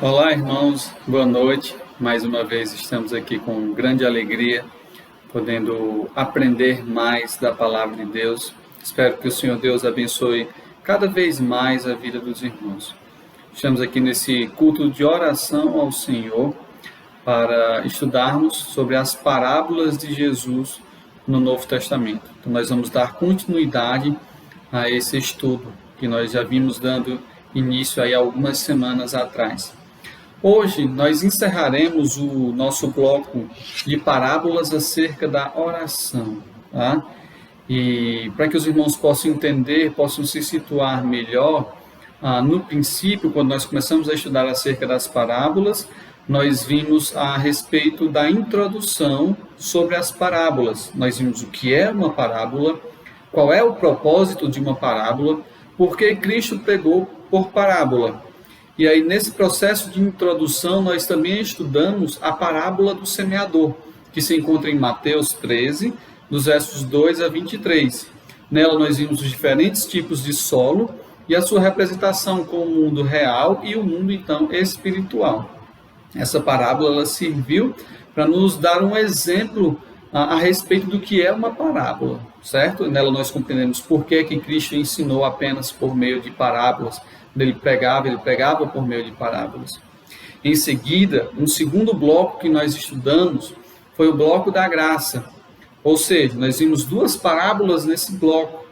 Olá, irmãos, boa noite. Mais uma vez estamos aqui com grande alegria, podendo aprender mais da palavra de Deus. Espero que o Senhor Deus abençoe cada vez mais a vida dos irmãos. Estamos aqui nesse culto de oração ao Senhor para estudarmos sobre as parábolas de Jesus no Novo Testamento. Então, nós vamos dar continuidade a esse estudo que nós já vimos dando início aí algumas semanas atrás. Hoje nós encerraremos o nosso bloco de parábolas acerca da oração, tá? E para que os irmãos possam entender, possam se situar melhor, no princípio, quando nós começamos a estudar acerca das parábolas, nós vimos a respeito da introdução sobre as parábolas. Nós vimos o que é uma parábola, qual é o propósito de uma parábola, por que Cristo pregou por parábola. E aí, nesse processo de introdução, nós também estudamos a parábola do semeador, que se encontra em Mateus 13, dos versos 2 a 23. Nela nós vimos os diferentes tipos de solo e a sua representação com o mundo real e o mundo, então, espiritual. Essa parábola ela serviu para nos dar um exemplo a respeito do que é uma parábola, certo? Nela nós compreendemos por que Cristo ensinou apenas por meio de parábolas. Ele pregava por meio de parábolas. Em seguida, um segundo bloco que nós estudamos foi o bloco da graça. Ou seja, nós vimos duas parábolas nesse bloco,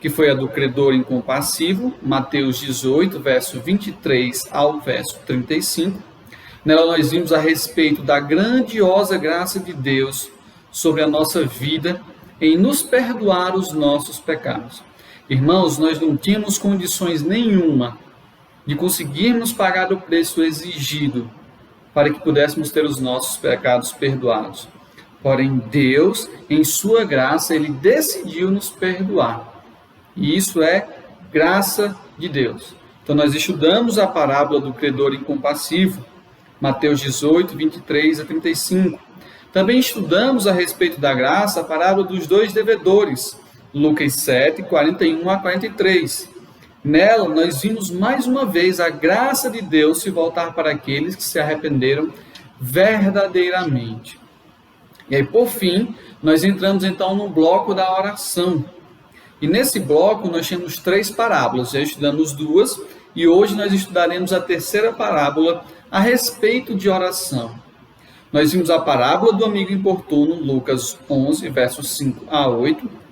que foi a do credor incompassivo, Mateus 18, verso 23 ao verso 35. Nela nós vimos a respeito da grandiosa graça de Deus sobre a nossa vida em nos perdoar os nossos pecados. Irmãos, nós não tínhamos condições nenhuma de conseguirmos pagar o preço exigido para que pudéssemos ter os nossos pecados perdoados. Porém, Deus, em sua graça, Ele decidiu nos perdoar. E isso é graça de Deus. Então, nós estudamos a parábola do credor incompassivo, Mateus 18, 23 a 35. Também estudamos a respeito da graça a parábola dos dois devedores, Lucas 7, 41 a 43. Nela, nós vimos mais uma vez a graça de Deus se voltar para aqueles que se arrependeram verdadeiramente. E aí, por fim, nós entramos então no bloco da oração. E nesse bloco nós temos 3 parábolas, já estudamos 2, e hoje nós estudaremos a terceira parábola a respeito de oração. Nós vimos a parábola do amigo importuno, Lucas 11, versos 5 a 8.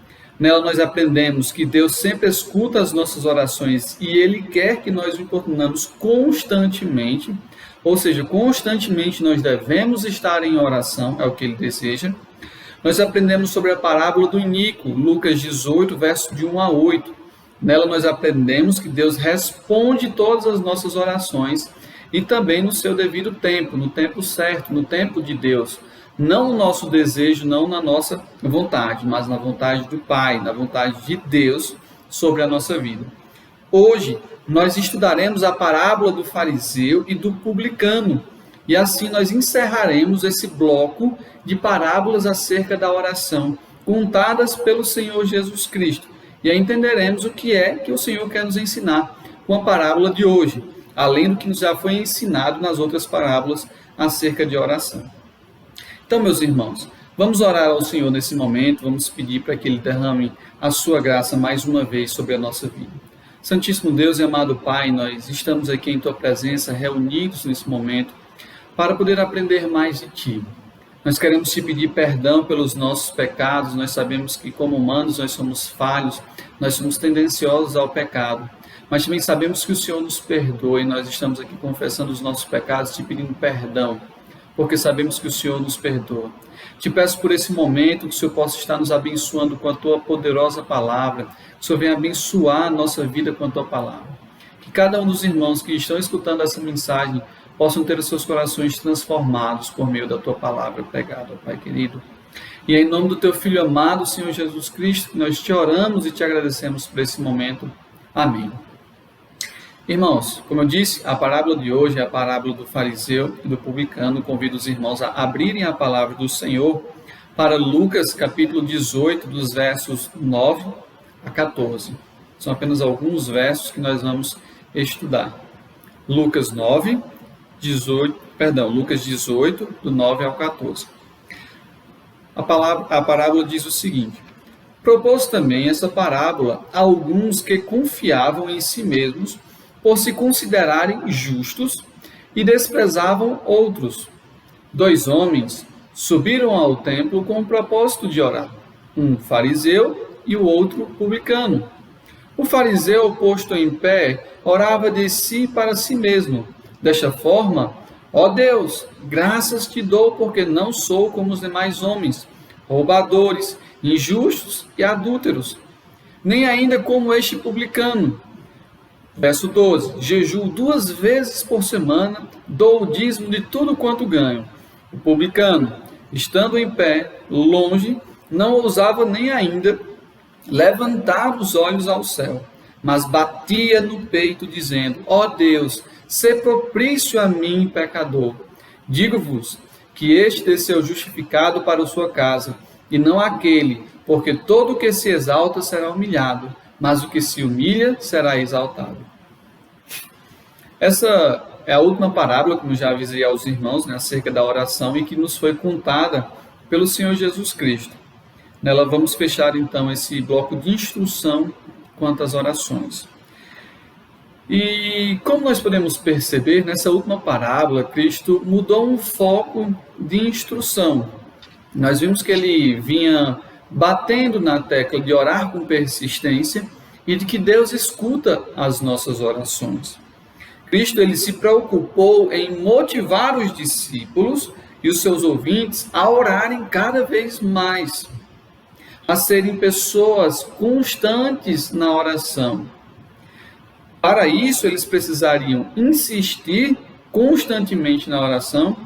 Nela nós aprendemos que Deus sempre escuta as nossas orações e Ele quer que nós o importunamos constantemente. Ou seja, constantemente nós devemos estar em oração, é o que Ele deseja. Nós aprendemos sobre a parábola do iníquo, Lucas 18, verso de 1 a 8. Nela nós aprendemos que Deus responde todas as nossas orações e também no seu devido tempo, no tempo certo, no tempo de Deus. Não no nosso desejo, não na nossa vontade, mas na vontade do Pai, na vontade de Deus sobre a nossa vida. Hoje, nós estudaremos a parábola do fariseu e do publicano, e assim nós encerraremos esse bloco de parábolas acerca da oração, contadas pelo Senhor Jesus Cristo. E aí entenderemos o que é que o Senhor quer nos ensinar com a parábola de hoje, além do que já foi ensinado nas outras parábolas acerca de oração. Então, meus irmãos, vamos orar ao Senhor nesse momento, vamos pedir para que Ele derrame a sua graça mais uma vez sobre a nossa vida. Santíssimo Deus e amado Pai, nós estamos aqui em Tua presença, reunidos nesse momento, para poder aprender mais de Ti. Nós queremos Te pedir perdão pelos nossos pecados, nós sabemos que como humanos nós somos falhos, nós somos tendenciosos ao pecado, mas também sabemos que o Senhor nos perdoa e nós estamos aqui confessando os nossos pecados, Te pedindo perdão, porque sabemos que o Senhor nos perdoa. Te peço por esse momento que o Senhor possa estar nos abençoando com a Tua poderosa palavra, que o Senhor venha abençoar a nossa vida com a Tua palavra. Que cada um dos irmãos que estão escutando essa mensagem possam ter os seus corações transformados por meio da Tua palavra pregada, Pai querido. E é em nome do Teu Filho amado, Senhor Jesus Cristo, que nós Te oramos e Te agradecemos por esse momento. Amém. Irmãos, como eu disse, a parábola de hoje é a parábola do fariseu e do publicano. Convido os irmãos a abrirem a palavra do Senhor para Lucas, capítulo 18, dos versos 9 a 14. São apenas alguns versos que nós vamos estudar. Lucas 9, Lucas 18, do 9 ao 14. A parábola diz o seguinte: propôs também essa parábola a alguns que confiavam em si mesmos por se considerarem justos e desprezavam outros. 2 homens subiram ao templo com o propósito de orar, um fariseu e o outro publicano. O fariseu, posto em pé, orava de si para si mesmo, desta forma: ó Deus, graças te dou porque não sou como os demais homens, roubadores, injustos e adúlteros, nem ainda como este publicano. Verso 12: jejuo 2 vezes por semana, dou o dízimo de tudo quanto ganho. O publicano, estando em pé, longe, não ousava nem ainda levantar os olhos ao céu, mas batia no peito, dizendo: ó Deus, sê propício a mim, pecador. Digo-vos que este desceu justificado para a sua casa, e não aquele, porque todo o que se exalta será humilhado, mas o que se humilha será exaltado. Essa é a última parábola, como já avisei aos irmãos, acerca da oração, e que nos foi contada pelo Senhor Jesus Cristo. Nela vamos fechar então esse bloco de instrução quanto às orações. E como nós podemos perceber, nessa última parábola, Cristo mudou um foco de instrução. Nós vimos que ele vinha batendo na tecla de orar com persistência e de que Deus escuta as nossas orações. Cristo ele se preocupou em motivar os discípulos e os seus ouvintes a orarem cada vez mais, a serem pessoas constantes na oração. Para isso, eles precisariam insistir constantemente na oração,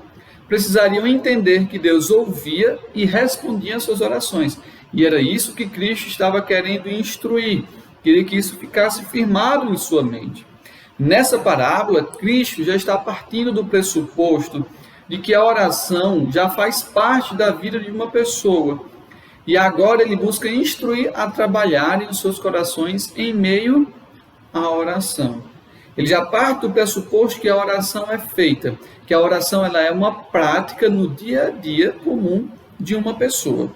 precisariam entender que Deus ouvia e respondia às suas orações. E era isso que Cristo estava querendo instruir, queria que isso ficasse firmado em sua mente. Nessa parábola, Cristo já está partindo do pressuposto de que a oração já faz parte da vida de uma pessoa. E agora ele busca instruir a trabalharem os seus corações em meio à oração. Ele já parte do pressuposto que a oração é feita, que a oração ela é uma prática no dia a dia comum de uma pessoa.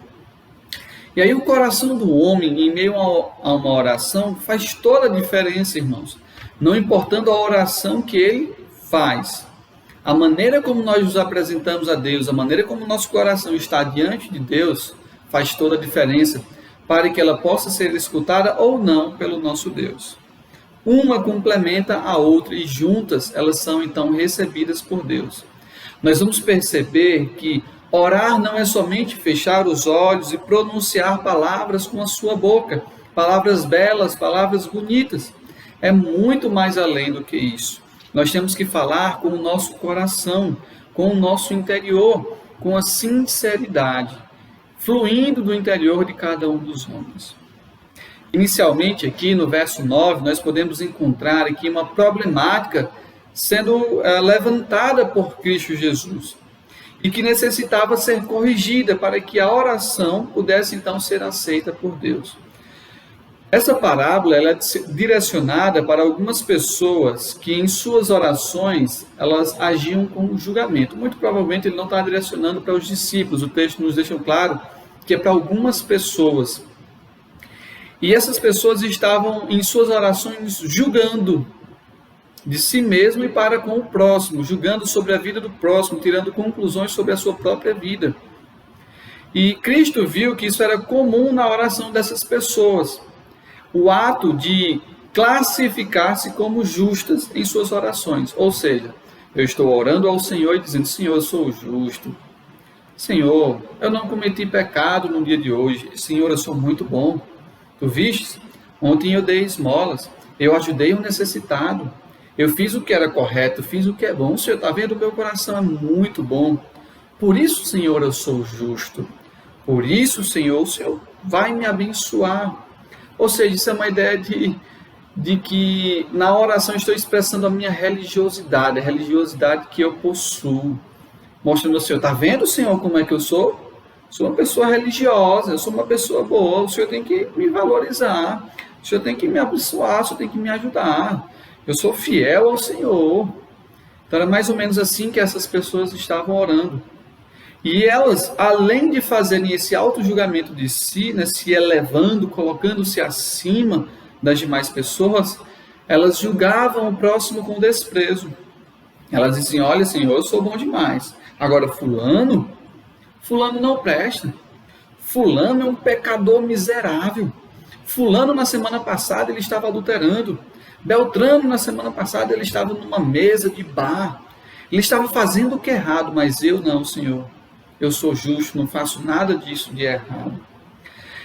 E aí o coração do homem em meio a uma oração faz toda a diferença, irmãos. Não importando a oração que ele faz. A maneira como nós nos apresentamos a Deus, a maneira como o nosso coração está diante de Deus, faz toda a diferença para que ela possa ser escutada ou não pelo nosso Deus. Uma complementa a outra e juntas elas são então recebidas por Deus. Nós vamos perceber que orar não é somente fechar os olhos e pronunciar palavras com a sua boca, palavras belas, palavras bonitas. É muito mais além do que isso. Nós temos que falar com o nosso coração, com o nosso interior, com a sinceridade, fluindo do interior de cada um dos homens. Inicialmente, aqui no verso 9, nós podemos encontrar aqui uma problemática sendo levantada por Cristo Jesus e que necessitava ser corrigida para que a oração pudesse então ser aceita por Deus. Essa parábola ela é direcionada para algumas pessoas que em suas orações elas agiam com julgamento. Muito provavelmente ele não está direcionando para os discípulos, o texto nos deixa claro que é para algumas pessoas. E essas pessoas estavam em suas orações julgando de si mesmo e para com o próximo, julgando sobre a vida do próximo, tirando conclusões sobre a sua própria vida. E Cristo viu que isso era comum na oração dessas pessoas. O ato de classificar-se como justas em suas orações. Ou seja, eu estou orando ao Senhor e dizendo: Senhor, eu sou justo. Senhor, eu não cometi pecado no dia de hoje. Senhor, eu sou muito bom. Tu viste? Ontem eu dei esmolas. Eu ajudei um necessitado. Eu fiz o que era correto, fiz o que é bom. O Senhor está vendo? O meu coração é muito bom. Por isso, Senhor, eu sou justo. Por isso, Senhor, o Senhor vai me abençoar. Ou seja, isso é uma ideia de que na oração estou expressando a minha religiosidade, a religiosidade que eu possuo. Mostrando ao Senhor: está vendo, Senhor, como é que eu sou? Sou uma pessoa religiosa, eu sou uma pessoa boa, o Senhor tem que me valorizar, o Senhor tem que me abençoar, o Senhor tem que me ajudar. Eu sou fiel ao Senhor. Então era mais ou menos assim que essas pessoas estavam orando. E elas, além de fazerem esse auto-julgamento de si, né, se elevando, colocando-se acima das demais pessoas, elas julgavam o próximo com desprezo. Elas diziam, olha Senhor, eu sou bom demais. Agora fulano não presta. Fulano é um pecador miserável. Fulano na semana passada ele estava adulterando. Beltrano na semana passada ele estava numa mesa de bar. Ele estava fazendo o que é errado, mas eu não, Senhor. Eu sou justo, não faço nada disso de errado.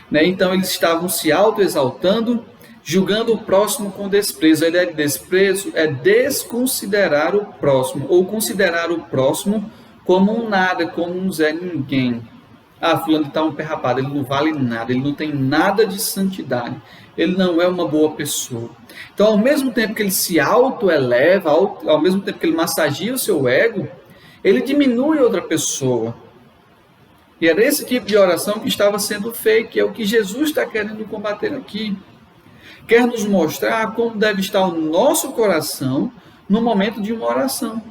Né? Então eles estavam se auto-exaltando, julgando o próximo com desprezo. A ideia de desprezo é desconsiderar o próximo, ou considerar o próximo como um nada, como um Zé Ninguém. Ah, fulano está um pé rapado, ele não vale nada, ele não tem nada de santidade, ele não é uma boa pessoa. Então, ao mesmo tempo que ele se auto-eleva, ao mesmo tempo que ele massageia o seu ego, ele diminui outra pessoa. E era esse tipo de oração que estava sendo feita, que é o que Jesus está querendo combater aqui. Quer nos mostrar como deve estar o nosso coração no momento de uma oração.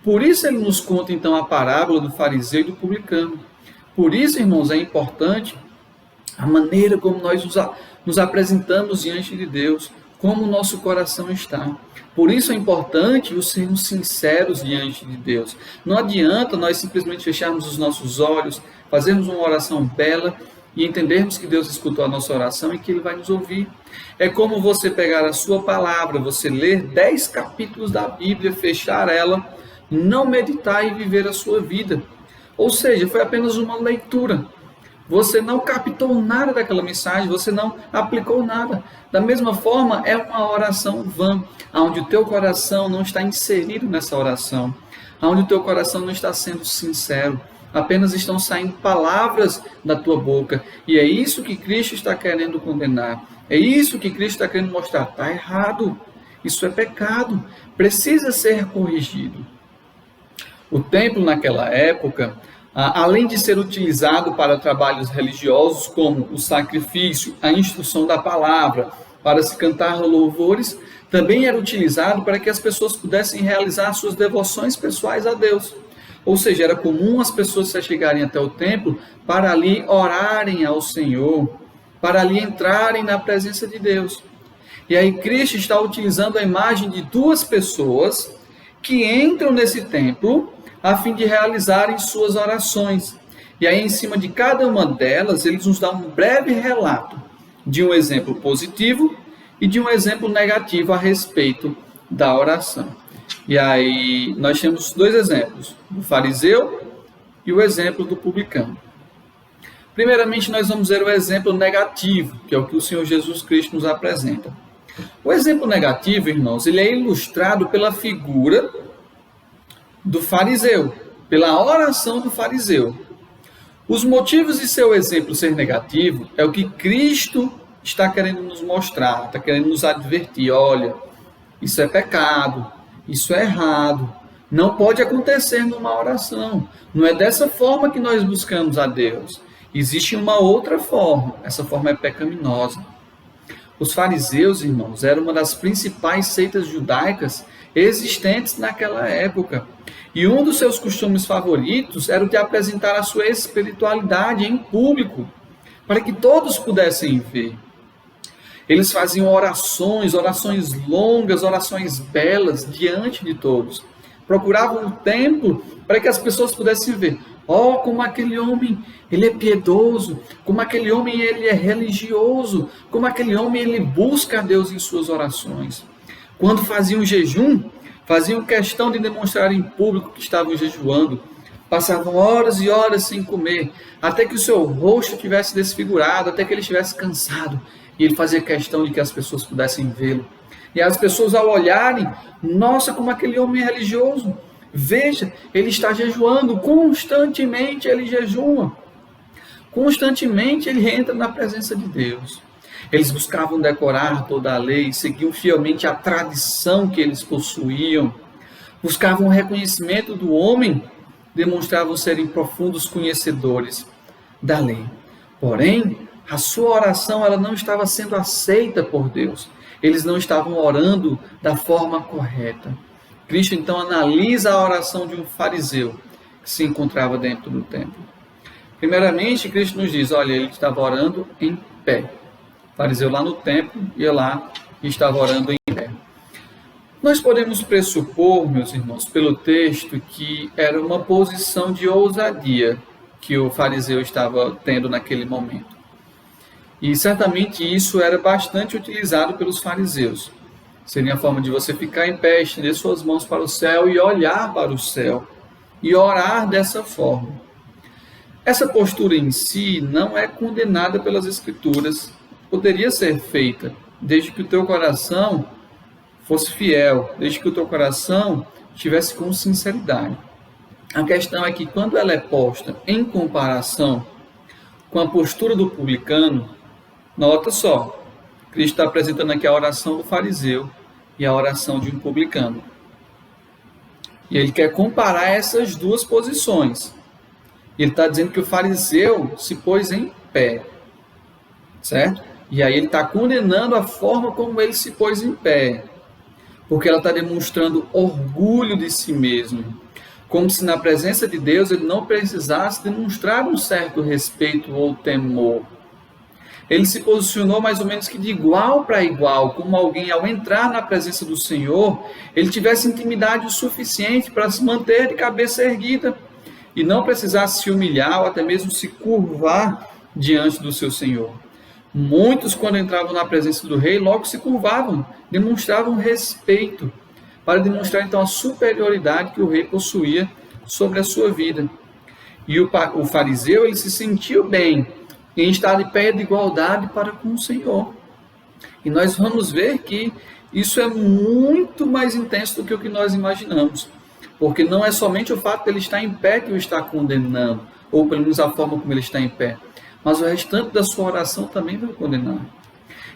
Por isso ele nos conta então a parábola do fariseu e do publicano. Por isso, irmãos, é importante a maneira como nós nos apresentamos diante de Deus, como o nosso coração está. Por isso é importante os sermos sinceros diante de Deus. Não adianta nós simplesmente fecharmos os nossos olhos, fazermos uma oração bela e entendermos que Deus escutou a nossa oração e que Ele vai nos ouvir. É como você pegar a sua palavra, você ler 10 capítulos da Bíblia, fechar ela, não meditar e viver a sua vida. Ou seja, foi apenas uma leitura. Você não captou nada daquela mensagem, você não aplicou nada. Da mesma forma, é uma oração vã, onde o teu coração não está inserido nessa oração, onde o teu coração não está sendo sincero. Apenas estão saindo palavras da tua boca. E é isso que Cristo está querendo condenar. É isso que Cristo está querendo mostrar. Está errado. Isso é pecado. Precisa ser corrigido. O templo naquela época, além de ser utilizado para trabalhos religiosos como o sacrifício, a instrução da palavra, para se cantar louvores, também era utilizado para que as pessoas pudessem realizar suas devoções pessoais a Deus. Ou seja, era comum as pessoas se chegarem até o templo para ali orarem ao Senhor, para ali entrarem na presença de Deus. E aí Cristo está utilizando a imagem de duas pessoas que entram nesse templo a fim de realizarem suas orações. E aí, em cima de cada uma delas, eles nos dão um breve relato de um exemplo positivo e de um exemplo negativo a respeito da oração. E aí, nós temos dois exemplos, do fariseu e o exemplo do publicano. Primeiramente, nós vamos ver o exemplo negativo, que é o que o Senhor Jesus Cristo nos apresenta. O exemplo negativo, irmãos, ele é ilustrado pela figura do fariseu, pela oração do fariseu. Os motivos de seu exemplo ser negativo é o que Cristo está querendo nos mostrar, está querendo nos advertir. Olha, isso é pecado, isso é errado, não pode acontecer numa oração. Não é dessa forma que nós buscamos a Deus. Existe uma outra forma, essa forma é pecaminosa. Os fariseus, irmãos, eram uma das principais seitas judaicas existentes naquela época. E um dos seus costumes favoritos era o de apresentar a sua espiritualidade em público, para que todos pudessem ver. Eles faziam orações longas, orações belas diante de todos. Procuravam o templo para que as pessoas pudessem ver. Oh, como aquele homem, ele é piedoso, como aquele homem, ele é religioso, como aquele homem, ele busca a Deus em suas orações. Quando faziam jejum, faziam questão de demonstrar em público que estavam jejuando. Passavam horas e horas sem comer, até que o seu rosto tivesse desfigurado, até que ele estivesse cansado. E ele fazia questão de que as pessoas pudessem vê-lo. E as pessoas, ao olharem, nossa, como aquele homem é religioso. Veja, ele está jejuando, constantemente ele jejua. Constantemente ele entra na presença de Deus. Eles buscavam decorar toda a lei, seguiam fielmente a tradição que eles possuíam. Buscavam o reconhecimento do homem, demonstravam serem profundos conhecedores da lei. Porém, a sua oração ela não estava sendo aceita por Deus. Eles não estavam orando da forma correta. Cristo então analisa a oração de um fariseu que se encontrava dentro do templo. Primeiramente, Cristo nos diz, olha, ele estava orando em pé. O fariseu lá no templo ia lá e estava orando em pé. Nós podemos pressupor, meus irmãos, pelo texto, que era uma posição de ousadia que o fariseu estava tendo naquele momento. E certamente isso era bastante utilizado pelos fariseus. Seria a forma de você ficar em pé, estender suas mãos para o céu e olhar para o céu e orar dessa forma. Essa postura em si não é condenada pelas Escrituras. Poderia ser feita, desde que o teu coração fosse fiel, desde que o teu coração estivesse com sinceridade. A questão é que quando ela é posta em comparação com a postura do publicano, nota só, Cristo está apresentando aqui a oração do fariseu e a oração de um publicano. E ele quer comparar essas duas posições. Ele está dizendo que o fariseu se pôs em pé, certo? E aí ele está condenando a forma como ele se pôs em pé, porque ela está demonstrando orgulho de si mesmo, como se na presença de Deus ele não precisasse demonstrar um certo respeito ou temor. Ele se posicionou mais ou menos que de igual para igual, como alguém ao entrar na presença do Senhor, ele tivesse intimidade o suficiente para se manter de cabeça erguida e não precisasse se humilhar ou até mesmo se curvar diante do seu Senhor. Muitos, quando entravam na presença do rei, logo se curvavam, demonstravam respeito, para demonstrar então a superioridade que o rei possuía sobre a sua vida. E o fariseu, ele se sentiu bem em estar de pé de igualdade para com o Senhor. E nós vamos ver que isso é muito mais intenso do que o que nós imaginamos. Porque não é somente o fato de ele estar em pé que o está condenando, ou pelo menos a forma como ele está em pé, mas o restante da sua oração também vai condenar.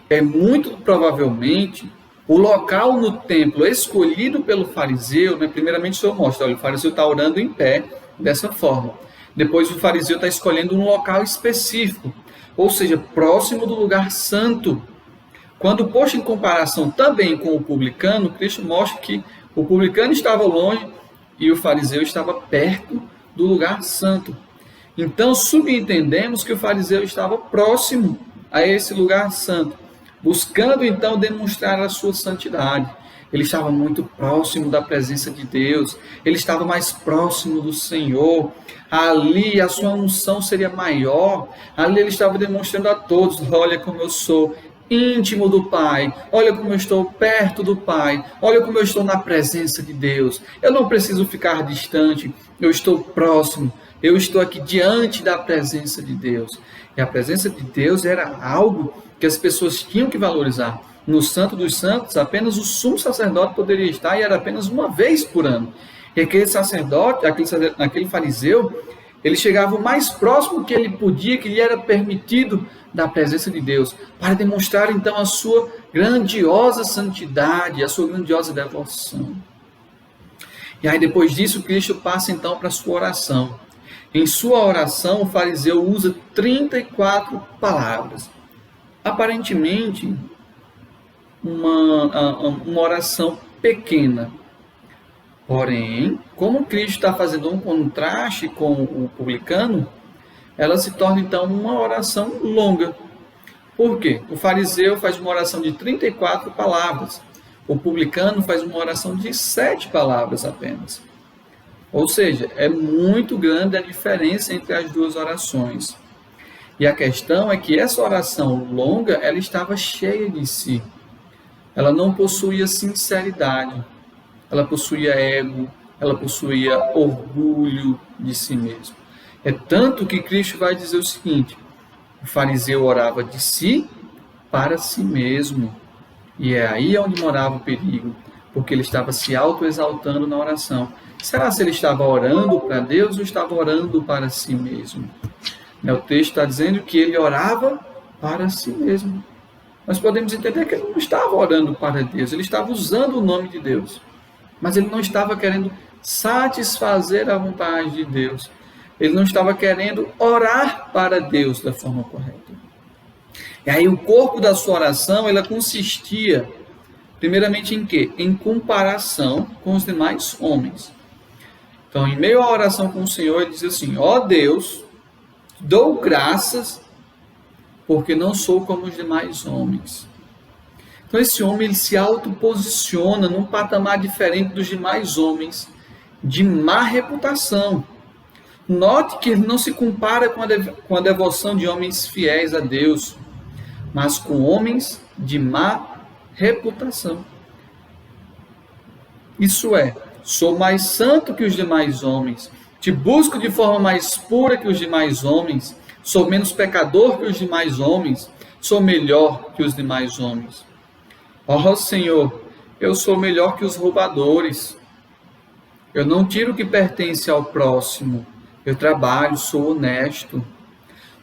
É muito provavelmente o local no templo escolhido pelo fariseu, né? Primeiramente o Senhor mostra, olha, o fariseu está orando em pé dessa forma. Depois o fariseu está escolhendo um local específico, ou seja, próximo do lugar santo. Quando posto em comparação também com o publicano, Cristo mostra que o publicano estava longe e o fariseu estava perto do lugar santo. Então, subentendemos que o fariseu estava próximo a esse lugar santo, buscando então demonstrar a sua santidade. Ele estava muito próximo da presença de Deus, ele estava mais próximo do Senhor. Ali a sua unção seria maior, ali ele estava demonstrando a todos, olha como eu sou íntimo do Pai, olha como eu estou perto do Pai, olha como eu estou na presença de Deus. Eu não preciso ficar distante, eu estou próximo, eu estou aqui diante da presença de Deus. E a presença de Deus era algo que as pessoas tinham que valorizar. No Santo dos Santos, apenas o sumo sacerdote poderia estar e era apenas uma vez por ano. E aquele sacerdote, aquele fariseu, ele chegava o mais próximo que ele podia, que lhe era permitido da presença de Deus, para demonstrar então a sua grandiosa santidade, a sua grandiosa devoção. E aí depois disso, Cristo passa então para a sua oração. Em sua oração, o fariseu usa 34 palavras. Aparentemente, uma oração pequena. Porém, como Cristo está fazendo um contraste com o publicano, ela se torna então uma oração longa. Por quê? O fariseu faz uma oração de 34 palavras. O publicano faz uma oração de 7 palavras apenas. Ou seja, é muito grande a diferença entre as duas orações. E a questão é que essa oração longa, ela estava cheia de si. Ela não possuía sinceridade. Ela possuía ego, ela possuía orgulho de si mesmo. É tanto que Cristo vai dizer o seguinte: o fariseu orava de si para si mesmo. E é aí onde morava o perigo, porque ele estava se autoexaltando na oração. Será se ele estava orando para Deus ou estava orando para si mesmo? O texto está dizendo que ele orava para si mesmo. Nós podemos entender que ele não estava orando para Deus, ele estava usando o nome de Deus. Mas ele não estava querendo satisfazer a vontade de Deus. Ele não estava querendo orar para Deus da forma correta. E aí o corpo da sua oração, ela consistia Primeiramente em quê? Em comparação com os demais homens. Então, em meio à oração com o Senhor, ele diz assim: ó Deus, dou graças porque não sou como os demais homens. Então, esse homem ele se autoposiciona num patamar diferente dos demais homens, de má reputação. Note que ele não se compara com a devoção de homens fiéis a Deus, mas com homens de má reputação. Isso é, sou mais santo que os demais homens, te busco de forma mais pura que os demais homens, sou menos pecador que os demais homens, sou melhor que os demais homens. Ó Senhor, eu sou melhor que os roubadores. Eu não tiro o que pertence ao próximo. Eu trabalho, sou honesto.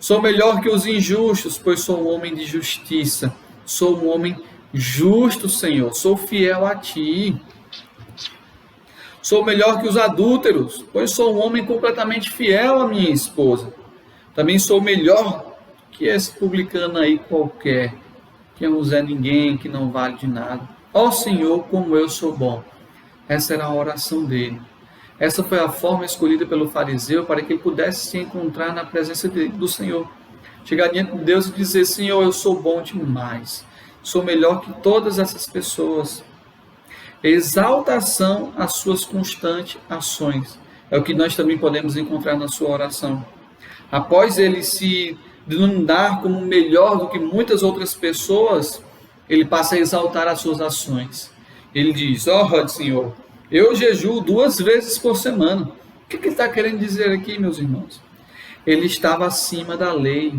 Sou melhor que os injustos, pois sou um homem de justiça. Sou um homem justo, Senhor. Sou fiel a Ti. Sou melhor que os adúlteros, pois sou um homem completamente fiel à minha esposa. Também sou melhor que esse publicano aí qualquer, que não é ninguém, que não vale de nada. Ó Senhor, como eu sou bom. Essa era a oração dele. Essa foi a forma escolhida pelo fariseu para que ele pudesse se encontrar na presença do Senhor. Chegar diante de Deus e dizer: Senhor, eu sou bom demais. Sou melhor que todas essas pessoas. Exaltação às suas constantes ações. É o que nós também podemos encontrar na sua oração. Após ele se denominar como melhor do que muitas outras pessoas, ele passa a exaltar as suas ações. Ele diz: ó Senhor, eu jejuo 2 vezes por semana. O que ele está querendo dizer aqui, meus irmãos? Ele estava acima da lei.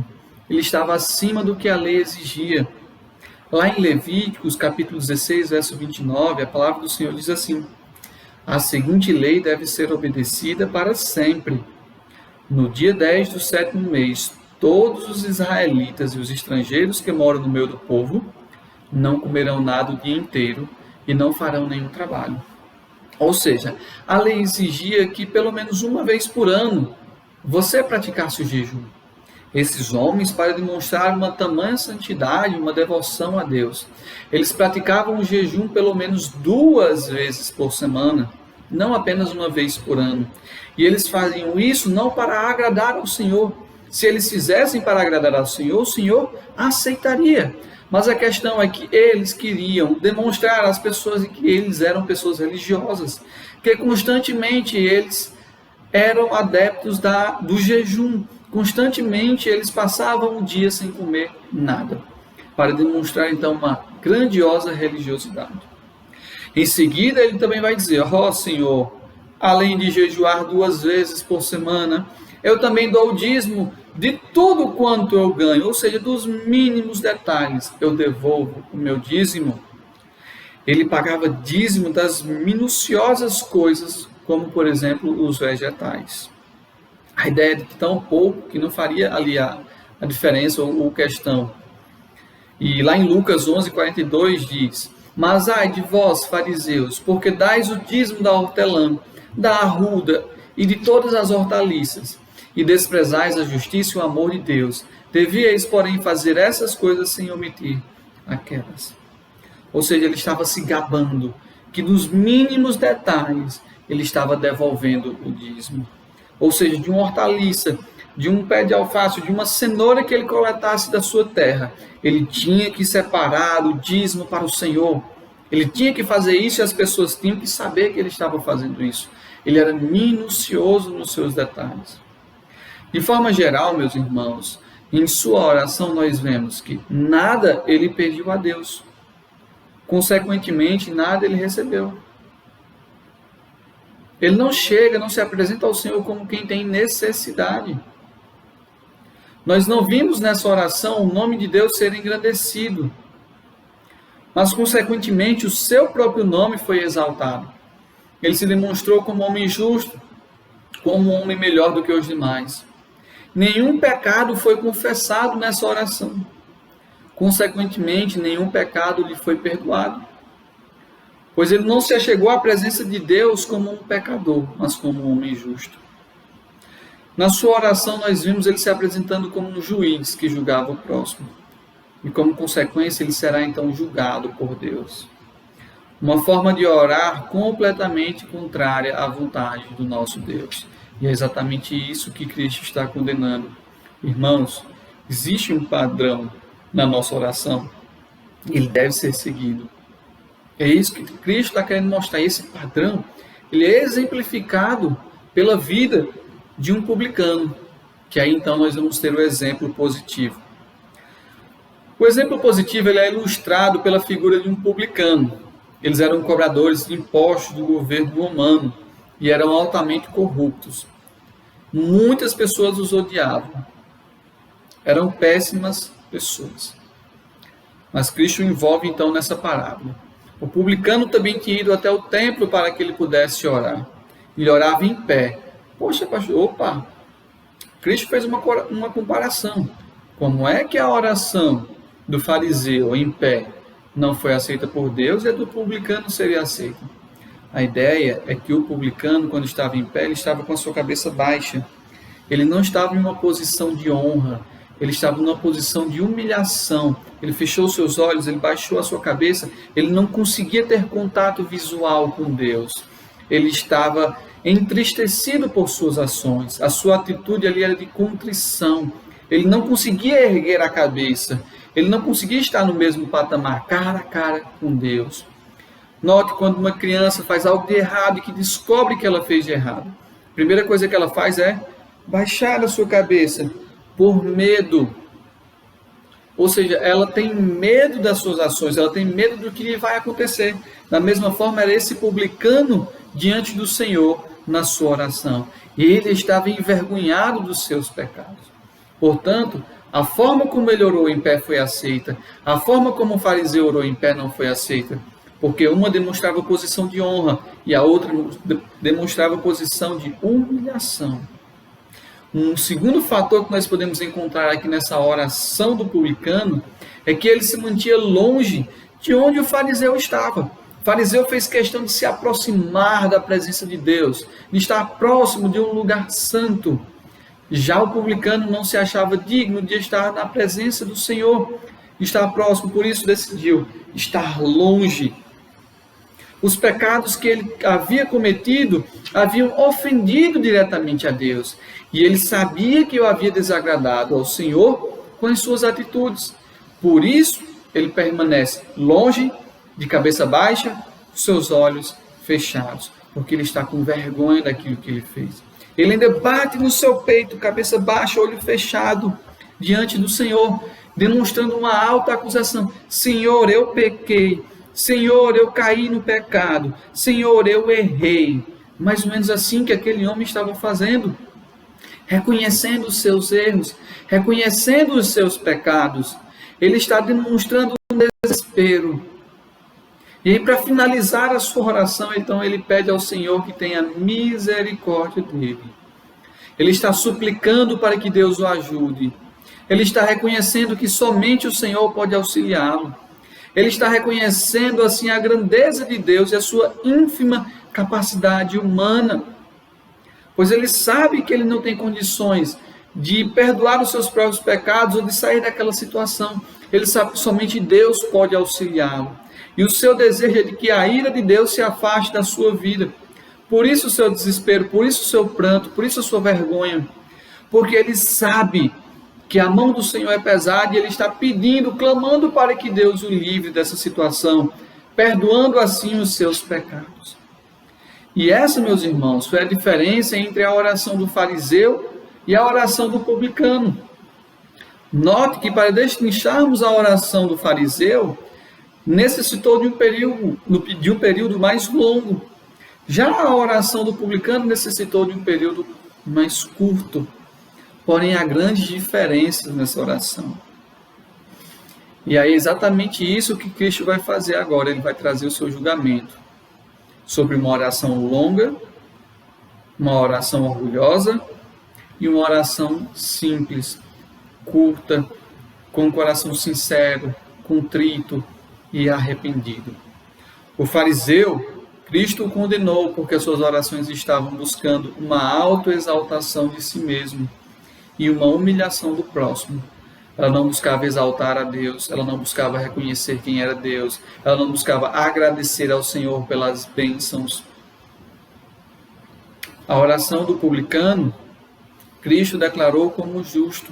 Ele estava acima do que a lei exigia. Lá em Levíticos, capítulo 16, verso 29, a palavra do Senhor diz assim: a seguinte lei deve ser obedecida para sempre. No dia 10 do 7º mês, todos os israelitas e os estrangeiros que moram no meio do povo não comerão nada o dia inteiro e não farão nenhum trabalho. Ou seja, a lei exigia que pelo menos uma vez por ano você praticasse o jejum. Esses homens, para demonstrar uma tamanha santidade, uma devoção a Deus, eles praticavam o jejum pelo menos 2 vezes por semana, não apenas uma vez por ano. E eles faziam isso não para agradar ao Senhor. Se eles fizessem para agradar ao Senhor, o Senhor aceitaria. Mas a questão é que eles queriam demonstrar às pessoas que eles eram pessoas religiosas, que constantemente eles eram adeptos do jejum. Constantemente eles passavam o dia sem comer nada, para demonstrar então uma grandiosa religiosidade. Em seguida ele também vai dizer: ó Senhor, além de jejuar 2 vezes por semana, eu também dou o dízimo de tudo quanto eu ganho, ou seja, dos mínimos detalhes, eu devolvo o meu dízimo. Ele pagava dízimo das minuciosas coisas, como por exemplo os vegetais. A ideia de tão pouco que não faria ali a diferença ou questão. E lá em Lucas 11:42 diz: mas ai de vós, fariseus, porque dais o dízimo da hortelã, da arruda e de todas as hortaliças, e desprezais a justiça e o amor de Deus. Devíeis, porém, fazer essas coisas sem omitir aquelas. Ou seja, ele estava se gabando que nos mínimos detalhes ele estava devolvendo o dízimo. Ou seja, de uma hortaliça, de um pé de alface, de uma cenoura que ele coletasse da sua terra, ele tinha que separar o dízimo para o Senhor. Ele tinha que fazer isso e as pessoas tinham que saber que ele estava fazendo isso. Ele era minucioso nos seus detalhes. De forma geral, meus irmãos, em sua oração nós vemos que nada ele pediu a Deus. Consequentemente, nada ele recebeu. Ele não chega, não se apresenta ao Senhor como quem tem necessidade. Nós não vimos nessa oração o nome de Deus ser engrandecido, mas consequentemente o seu próprio nome foi exaltado. Ele se demonstrou como homem justo, como um homem melhor do que os demais. Nenhum pecado foi confessado nessa oração. Consequentemente, nenhum pecado lhe foi perdoado. Pois ele não se achegou à presença de Deus como um pecador, mas como um homem justo. Na sua oração, nós vimos ele se apresentando como um juiz que julgava o próximo. E como consequência, ele será então julgado por Deus. uma forma de orar completamente contrária à vontade do nosso Deus. E é exatamente isso que Cristo está condenando. Irmãos, existe um padrão na nossa oração, ele deve ser seguido. É isso que Cristo está querendo mostrar. Esse padrão, ele é exemplificado pela vida de um publicano, que aí então nós vamos ter o exemplo positivo. O exemplo positivo ele é ilustrado pela figura de um publicano. Eles eram cobradores de impostos do governo romano e eram altamente corruptos. Muitas pessoas os odiavam. Eram péssimas pessoas. Mas Cristo envolve então nessa parábola. O publicano também tinha ido até o templo para que ele pudesse orar. Ele orava em pé. Poxa, pastor, Cristo fez uma comparação. Como é que a oração do fariseu em pé não foi aceita por Deus e a do publicano seria aceita? A ideia é que o publicano, quando estava em pé, ele estava com a sua cabeça baixa. Ele não estava em uma posição de honra. Ele estava numa posição de humilhação. Ele fechou seus olhos, ele baixou a sua cabeça. Ele não conseguia ter contato visual com Deus. Ele estava entristecido por suas ações. A sua atitude ali era de contrição. Ele não conseguia erguer a cabeça. Ele não conseguia estar no mesmo patamar, cara a cara com Deus. Note quando uma criança faz algo de errado e que descobre que ela fez de errado. A primeira coisa que ela faz é baixar a sua cabeça por medo. Ou seja, ela tem medo das suas ações, ela tem medo do que vai acontecer. Da mesma forma, era esse publicano diante do Senhor na sua oração. E ele estava envergonhado dos seus pecados. Portanto, a forma como ele orou em pé foi aceita. A forma como o fariseu orou em pé não foi aceita. Porque uma demonstrava posição de honra e a outra demonstrava posição de humilhação. Um segundo fator que nós podemos encontrar aqui nessa oração do publicano é que ele se mantinha longe de onde o fariseu estava. O fariseu fez questão de se aproximar da presença de Deus, de estar próximo de um lugar santo. Já o publicano não se achava digno de estar na presença do Senhor, de estar próximo, por isso decidiu estar longe. Os pecados que ele havia cometido haviam ofendido diretamente a Deus. E ele sabia que o havia desagradado ao Senhor com as suas atitudes. Por isso, ele permanece longe, de cabeça baixa, seus olhos fechados. Porque ele está com vergonha daquilo que ele fez. Ele ainda bate no seu peito, cabeça baixa, olho fechado, diante do Senhor, demonstrando uma alta acusação. Senhor, eu pequei. Senhor, eu caí no pecado. Senhor, eu errei. Mais ou menos assim que aquele homem estava fazendo. Reconhecendo os seus erros, reconhecendo os seus pecados. Ele está demonstrando um desespero. E aí, para finalizar a sua oração, então, ele pede ao Senhor que tenha misericórdia dele. Ele está suplicando para que Deus o ajude. Ele está reconhecendo que somente o Senhor pode auxiliá-lo. Ele está reconhecendo assim a grandeza de Deus e a sua ínfima capacidade humana. Pois ele sabe que ele não tem condições de perdoar os seus próprios pecados ou de sair daquela situação. Ele sabe que somente Deus pode auxiliá-lo. E o seu desejo é de que a ira de Deus se afaste da sua vida. Por isso o seu desespero, por isso o seu pranto, por isso a sua vergonha. Porque ele sabe que a mão do Senhor é pesada e ele está pedindo, clamando para que Deus o livre dessa situação, perdoando assim os seus pecados. E essa, meus irmãos, foi a diferença entre a oração do fariseu e a oração do publicano. Note que para destrincharmos a oração do fariseu, necessitou de um período mais longo. Já a oração do publicano necessitou de um período mais curto. Porém, há grandes diferenças nessa oração. E aí é exatamente isso que Cristo vai fazer agora. Ele vai trazer o seu julgamento sobre uma oração longa, uma oração orgulhosa e uma oração simples, curta, com um coração sincero, contrito e arrependido. O fariseu, Cristo o condenou porque suas orações estavam buscando uma autoexaltação de si mesmo e uma humilhação do próximo. Ela não buscava exaltar a Deus, ela não buscava reconhecer quem era Deus, ela não buscava agradecer ao Senhor pelas bênçãos. A oração do publicano, Cristo declarou como justo,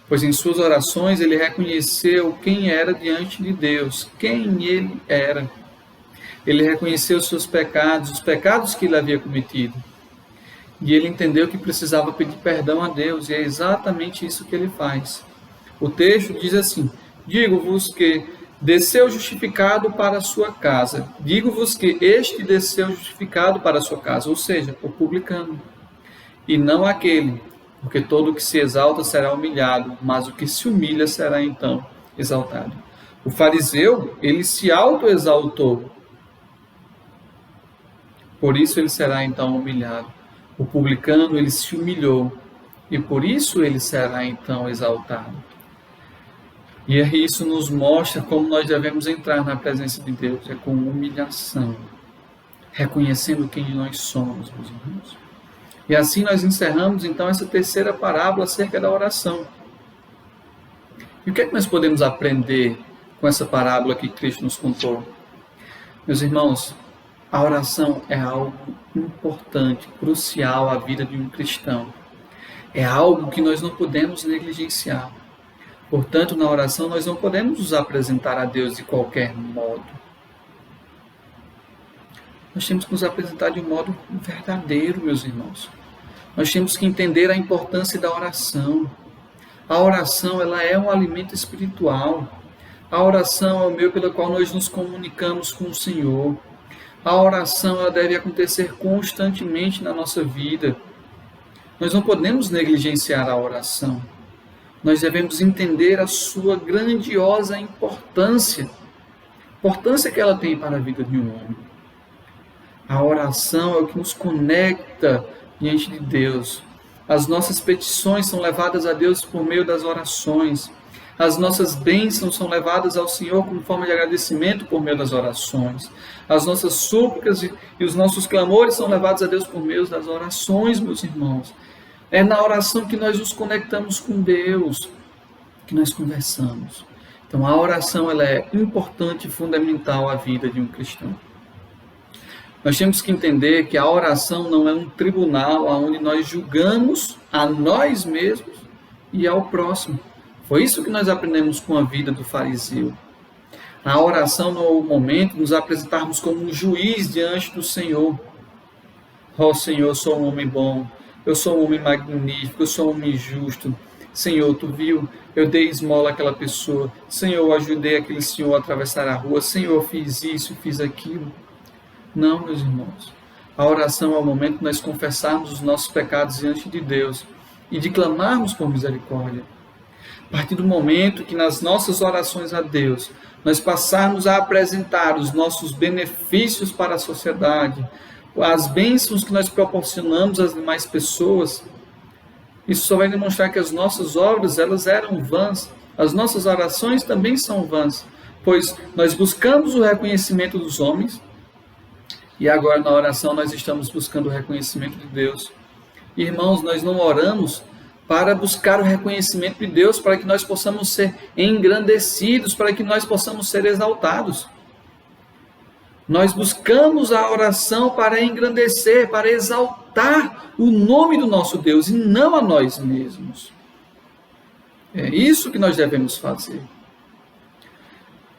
pois em suas orações ele reconheceu quem era diante de Deus, quem ele era. Ele reconheceu os seus pecados, os pecados que ele havia cometido. E ele entendeu que precisava pedir perdão a Deus, e é exatamente isso que ele faz. O texto diz assim: digo-vos que desceu justificado para a sua casa. Digo-vos que este desceu justificado para a sua casa, ou seja, o publicano. E não aquele, porque todo o que se exalta será humilhado, mas o que se humilha será então exaltado. O fariseu, ele se autoexaltou. Por isso ele será então humilhado. O publicano, ele se humilhou, e por isso ele será então exaltado. E isso nos mostra como nós devemos entrar na presença de Deus, é com humilhação, reconhecendo quem nós somos, meus irmãos. E assim nós encerramos então essa terceira parábola acerca da oração. E o que é que nós podemos aprender com essa parábola que Cristo nos contou? Meus irmãos, a oração é algo importante, crucial à vida de um cristão. É algo que nós não podemos negligenciar. Portanto, na oração nós não podemos nos apresentar a Deus de qualquer modo. Nós temos que nos apresentar de um modo verdadeiro, meus irmãos. Nós temos que entender a importância da oração. A oração, ela é um alimento espiritual. A oração é o meio pelo qual nós nos comunicamos com o Senhor. A oração, ela deve acontecer constantemente na nossa vida. Nós não podemos negligenciar a oração. Nós devemos entender a sua grandiosa importância. Importância que ela tem para a vida de um homem. A oração é o que nos conecta diante de Deus. As nossas petições são levadas a Deus por meio das orações. As nossas bênçãos são levadas ao Senhor como forma de agradecimento por meio das orações. As nossas súplicas e os nossos clamores são levados a Deus por meio das orações, meus irmãos. É na oração que nós nos conectamos com Deus, que nós conversamos. Então a oração, ela é importante e fundamental à vida de um cristão. Nós temos que entender que a oração não é um tribunal onde nós julgamos a nós mesmos e ao próximo. Foi isso que nós aprendemos com a vida do fariseu. A oração não é o momento de nos apresentarmos como um juiz diante do Senhor. Ó Senhor, eu sou um homem bom, eu sou um homem magnífico, eu sou um homem justo. Senhor, tu viu, eu dei esmola àquela pessoa. Senhor, eu ajudei aquele senhor a atravessar a rua. Senhor, eu fiz isso, fiz aquilo. Não, meus irmãos. A oração é o momento de nós confessarmos os nossos pecados diante de Deus e de clamarmos por misericórdia. A partir do momento que nas nossas orações a Deus, nós passarmos a apresentar os nossos benefícios para a sociedade, as bênçãos que nós proporcionamos às demais pessoas, isso só vai demonstrar que as nossas obras, elas eram vãs. As nossas orações também são vãs, pois nós buscamos o reconhecimento dos homens e agora na oração nós estamos buscando o reconhecimento de Deus. Irmãos, nós não oramos para buscar o reconhecimento de Deus, para que nós possamos ser engrandecidos, para que nós possamos ser exaltados. Nós buscamos a oração para engrandecer, para exaltar o nome do nosso Deus e não a nós mesmos. É isso que nós devemos fazer.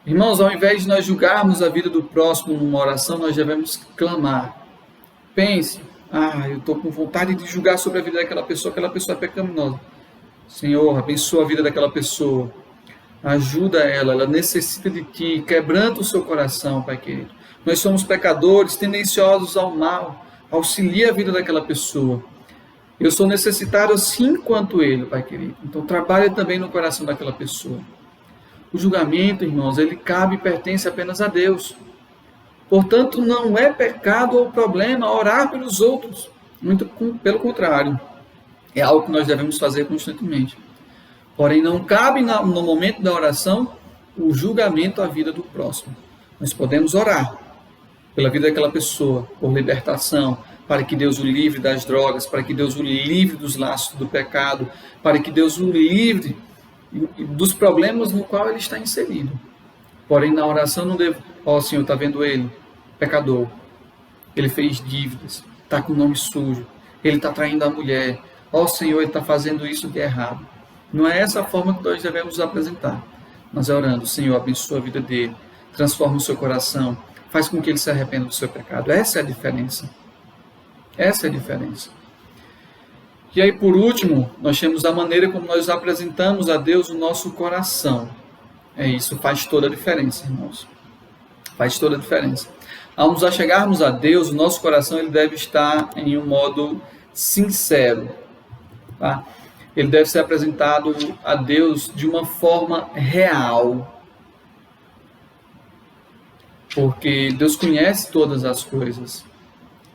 Irmãos, ao invés de nós julgarmos a vida do próximo numa oração, nós devemos clamar. Pense, eu estou com vontade de julgar sobre a vida daquela pessoa é pecaminosa. Senhor, abençoa a vida daquela pessoa. Ajuda ela necessita de Ti, quebranta o seu coração, Pai querido. Nós somos pecadores, tendenciosos ao mal. Auxilia a vida daquela pessoa. Eu sou necessitado assim quanto ele, Pai querido. Então trabalha também no coração daquela pessoa. O julgamento, irmãos, ele cabe e pertence apenas a Deus. Portanto, não é pecado ou problema orar pelos outros. Muito pelo contrário. É algo que nós devemos fazer constantemente. Porém, não cabe no momento da oração o julgamento à vida do próximo. Nós podemos orar pela vida daquela pessoa, por libertação, para que Deus o livre das drogas, para que Deus o livre dos laços do pecado, para que Deus o livre e dos problemas no qual ele está inserido. Porém, na oração não devo, Senhor, está vendo ele, pecador, ele fez dívidas, está com o nome sujo, ele está traindo a mulher, Senhor, ele está fazendo isso de errado. Não é essa a forma que nós devemos nos apresentar. Nós orando, Senhor, abençoa a vida dele, transforma o seu coração, faz com que ele se arrependa do seu pecado. Essa é a diferença. Essa é a diferença. E aí, por último, nós temos a maneira como nós apresentamos a Deus o nosso coração. Isso faz toda a diferença, irmãos. Faz toda a diferença. Ao nos achegarmos a Deus, o nosso coração ele deve estar em um modo sincero. Tá? Ele deve ser apresentado a Deus de uma forma real. Porque Deus conhece todas as coisas.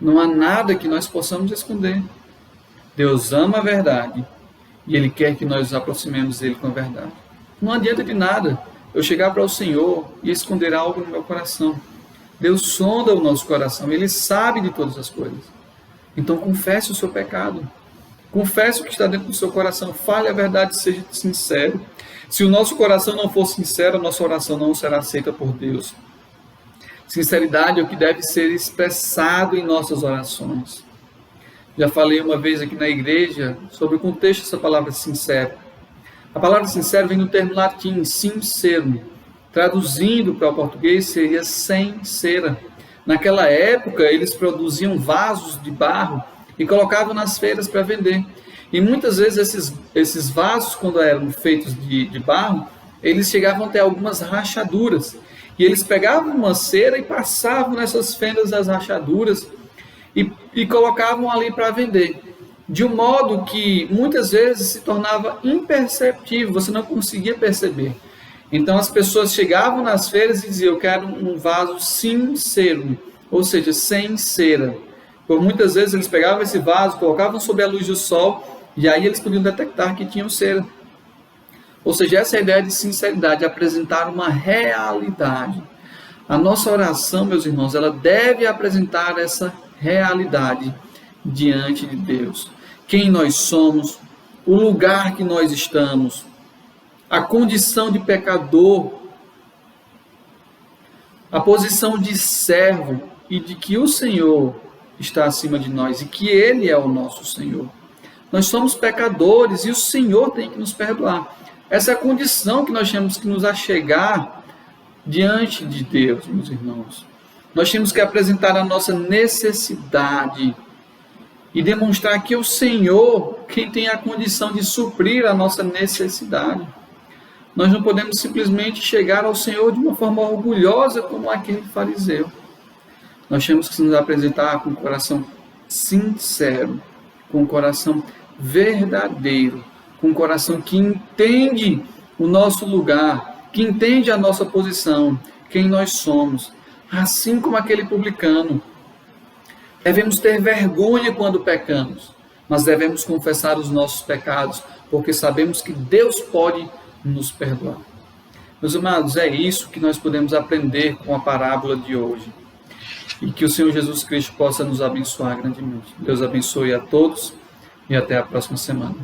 Não há nada que nós possamos esconder. Deus ama a verdade e Ele quer que nós nos aproximemos dele com a verdade. Não adianta de nada eu chegar para o Senhor e esconder algo no meu coração. Deus sonda o nosso coração, Ele sabe de todas as coisas. Então confesse o seu pecado. Confesse o que está dentro do seu coração. Fale a verdade, seja sincero. Se o nosso coração não for sincero, a nossa oração não será aceita por Deus. Sinceridade é o que deve ser expressado em nossas orações. Já falei uma vez aqui na igreja sobre o contexto dessa palavra sincero. A palavra sincero vem do termo latim, sincero. Traduzindo para o português seria sem cera. Naquela época eles produziam vasos de barro e colocavam nas feiras para vender. E muitas vezes esses vasos, quando eram feitos de barro, eles chegavam a ter algumas rachaduras. E eles pegavam uma cera e passavam nessas fendas das rachaduras e colocavam ali para vender. De um modo que muitas vezes se tornava imperceptível, você não conseguia perceber. Então as pessoas chegavam nas feiras e diziam: eu quero um vaso sincero, ou seja, sem cera. Por muitas vezes eles pegavam esse vaso, colocavam sob a luz do sol, e aí eles podiam detectar que tinham cera. Ou seja, essa é a ideia de sinceridade, apresentar uma realidade. A nossa oração, meus irmãos, ela deve apresentar essa realidade diante de Deus. Quem nós somos, o lugar que nós estamos, a condição de pecador, a posição de servo e de que o Senhor está acima de nós e que Ele é o nosso Senhor. Nós somos pecadores e o Senhor tem que nos perdoar. Essa é a condição que nós temos que nos achegar diante de Deus, meus irmãos. Nós temos que apresentar a nossa necessidade e demonstrar que o Senhor, quem tem a condição de suprir a nossa necessidade. Nós não podemos simplesmente chegar ao Senhor de uma forma orgulhosa como aquele fariseu. Nós temos que nos apresentar com um coração sincero, com um coração verdadeiro, com um coração que entende o nosso lugar, que entende a nossa posição, quem nós somos. Assim como aquele publicano. Devemos ter vergonha quando pecamos, mas devemos confessar os nossos pecados, porque sabemos que Deus pode nos perdoar. Meus amados, é isso que nós podemos aprender com a parábola de hoje. E que o Senhor Jesus Cristo possa nos abençoar grandemente. Deus abençoe a todos e até a próxima semana.